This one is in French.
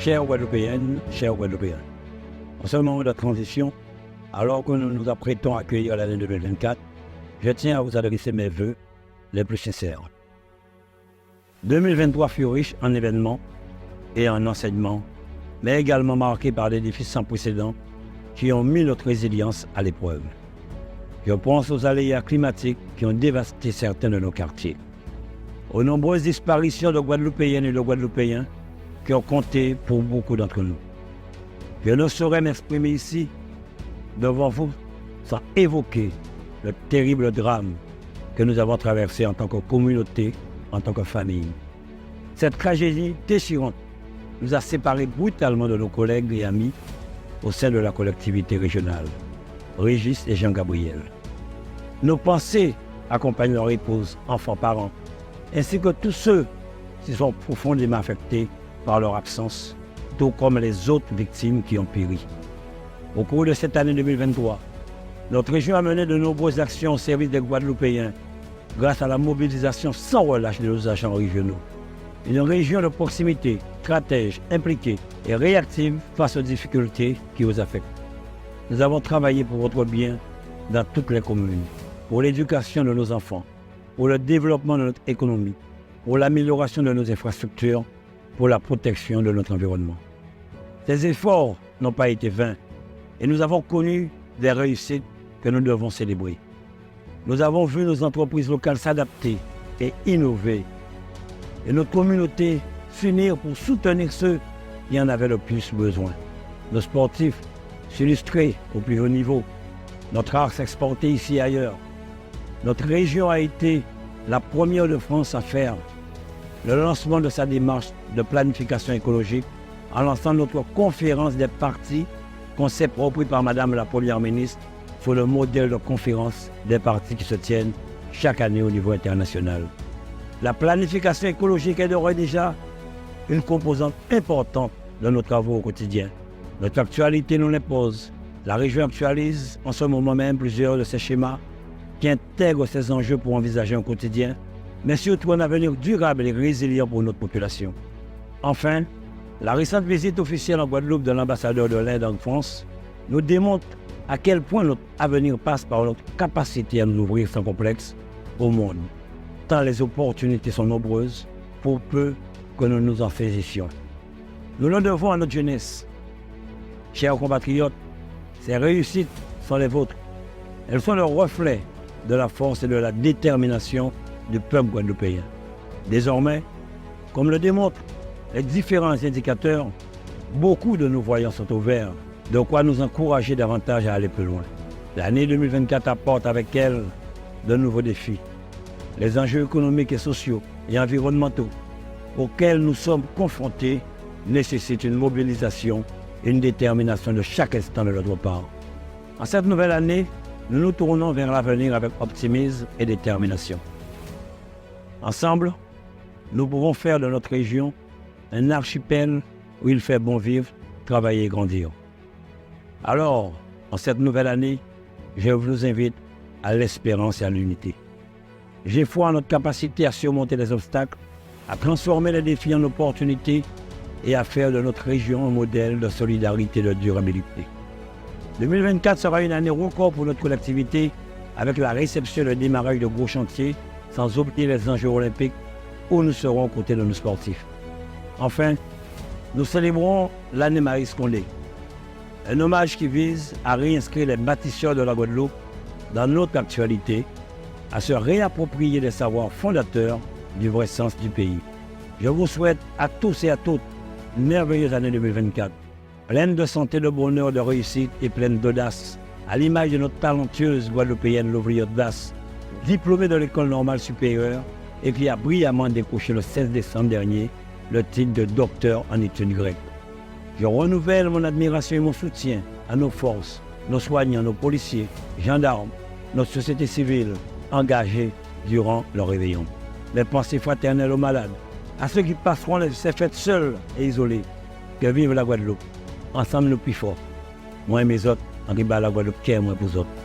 Chers Guadeloupéennes, chers Guadeloupéens, en ce moment de transition, alors que nous nous apprêtons à accueillir l'année 2024, je tiens à vous adresser mes vœux les plus sincères. 2023 fut riche en événements et en enseignements, mais également marqué par des défis sans précédent qui ont mis notre résilience à l'épreuve. Je pense aux aléas climatiques qui ont dévasté certains de nos quartiers, aux nombreuses disparitions de Guadeloupéennes et de Guadeloupéens qui ont compté pour beaucoup d'entre nous. Je ne saurais m'exprimer ici devant vous sans évoquer le terrible drame que nous avons traversé en tant que communauté, en tant que famille. Cette tragédie déchirante nous a séparés brutalement de nos collègues et amis au sein de la collectivité régionale, Régis et Jean-Gabriel. Nos pensées accompagnent leurs épouses, enfants, parents, ainsi que tous ceux qui sont profondément affectés par leur absence, tout comme les autres victimes qui ont péri. Au cours de cette année 2023, notre région a mené de nombreuses actions au service des Guadeloupéens grâce à la mobilisation sans relâche de nos agents régionaux. Une région de proximité, stratège, impliquée et réactive face aux difficultés qui vous affectent. Nous avons travaillé pour votre bien dans toutes les communes, pour l'éducation de nos enfants, pour le développement de notre économie, pour l'amélioration de nos infrastructures, pour la protection de notre environnement. Ces efforts n'ont pas été vains et nous avons connu des réussites que nous devons célébrer. Nous avons vu nos entreprises locales s'adapter et innover et notre communauté s'unir pour soutenir ceux qui en avaient le plus besoin. Nos sportifs s'illustrer au plus haut niveau, notre art s'exporter ici et ailleurs. Notre région a été la première de France à faire le lancement de sa démarche de planification écologique en lançant notre conférence des partis, concept repris par Madame la Première ministre, sur le modèle de conférence des partis qui se tiennent chaque année au niveau international. La planification écologique est d'ores et déjà une composante importante de nos travaux au quotidien. Notre actualité nous l'impose. La région actualise en ce moment même plusieurs de ces schémas qui intègrent ces enjeux pour envisager un quotidien, mais surtout un avenir durable et résilient pour notre population. Enfin, la récente visite officielle en Guadeloupe de l'ambassadeur de l'Inde en France nous démontre à quel point notre avenir passe par notre capacité à nous ouvrir sans complexe au monde, tant les opportunités sont nombreuses pour peu que nous nous en saisissions. Nous le devons à notre jeunesse. Chers compatriotes, ces réussites sont les vôtres. Elles sont le reflet de la force et de la détermination du peuple guadeloupéen. Désormais, comme le démontrent les différents indicateurs, beaucoup de nos voyants sont au vert, de quoi nous encourager davantage à aller plus loin. L'année 2024 apporte avec elle de nouveaux défis. Les enjeux économiques et sociaux et environnementaux auxquels nous sommes confrontés nécessitent une mobilisation et une détermination de chaque instant de notre part. En cette nouvelle année, nous nous tournons vers l'avenir avec optimisme et détermination. Ensemble, nous pouvons faire de notre région un archipel où il fait bon vivre, travailler et grandir. Alors, en cette nouvelle année, je vous invite à l'espérance et à l'unité. J'ai foi en notre capacité à surmonter les obstacles, à transformer les défis en opportunités et à faire de notre région un modèle de solidarité et de durabilité. 2024 sera une année record pour notre collectivité avec la réception et le démarrage de gros chantiers, sans oublier les enjeux olympiques où nous serons aux côtés de nos sportifs. Enfin, nous célébrons l'année Maryse Condé, un hommage qui vise à réinscrire les bâtisseurs de la Guadeloupe dans notre actualité, à se réapproprier les savoirs fondateurs du vrai sens du pays. Je vous souhaite à tous et à toutes une merveilleuse année 2024, pleine de santé, de bonheur, de réussite et pleine d'audace, à l'image de notre talentueuse Guadeloupéenne Lovely Das, diplômée de l'école normale supérieure et qui a brillamment décroché le 16 décembre dernier le titre de docteur en études grecques. Je renouvelle mon admiration et mon soutien à nos forces, nos soignants, nos policiers, gendarmes, notre société civile engagée durant le réveillon. Mes pensées fraternelles aux malades, à ceux qui passeront ces fêtes seuls et isolés. Que vive la Guadeloupe. Ensemble nous plus forts. Moi et mes autres, en riba la Guadeloupe, qui est moi pour autres.